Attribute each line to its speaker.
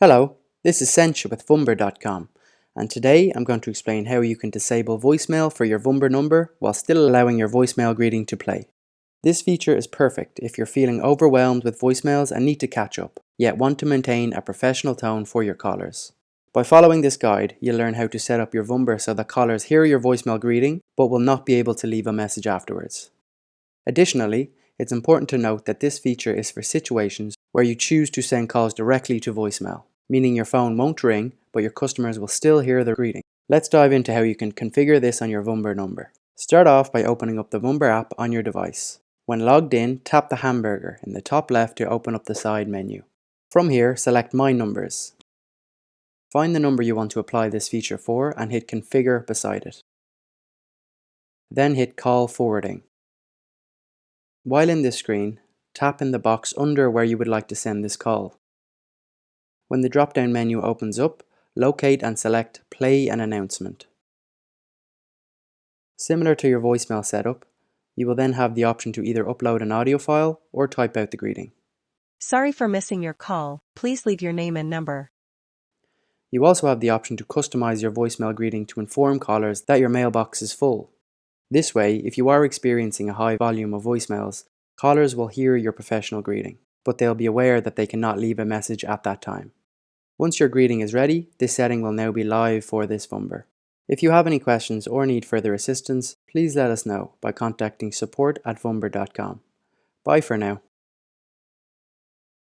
Speaker 1: Hello, this is Sencha with Vumber.com, and today I'm going to explain how you can disable voicemail for your Vumber number while still allowing your voicemail greeting to play. This feature is perfect if you're feeling overwhelmed with voicemails and need to catch up, yet want to maintain a professional tone for your callers. By following this guide, you'll learn how to set up your Vumber so that callers hear your voicemail greeting but will not be able to leave a message afterwards. Additionally, it's important to note that this feature is for situations where you choose to send calls directly to voicemail, meaning your phone won't ring, but your customers will still hear the greeting. Let's dive into how you can configure this on your Vumber number. Start off by opening up the Vumber app on your device. When logged in, tap the hamburger in the top left to open up the side menu. From here, select My Numbers. Find the number you want to apply this feature for and hit Configure beside it. Then hit Call Forwarding. While in this screen, tap in the box under where you would like to send this call. When the drop-down menu opens up, locate and select Play an Announcement. Similar to your voicemail setup, you will then have the option to either upload an audio file or type out the greeting.
Speaker 2: Sorry for missing your call. Please leave your name and number.
Speaker 1: You also have the option to customize your voicemail greeting to inform callers that your mailbox is full. This way, if you are experiencing a high volume of voicemails, callers will hear your professional greeting, but they'll be aware that they cannot leave a message at that time. Once your greeting is ready, this setting will now be live for this Vumber. If you have any questions or need further assistance, please let us know by contacting support@vumber.com. Bye for now.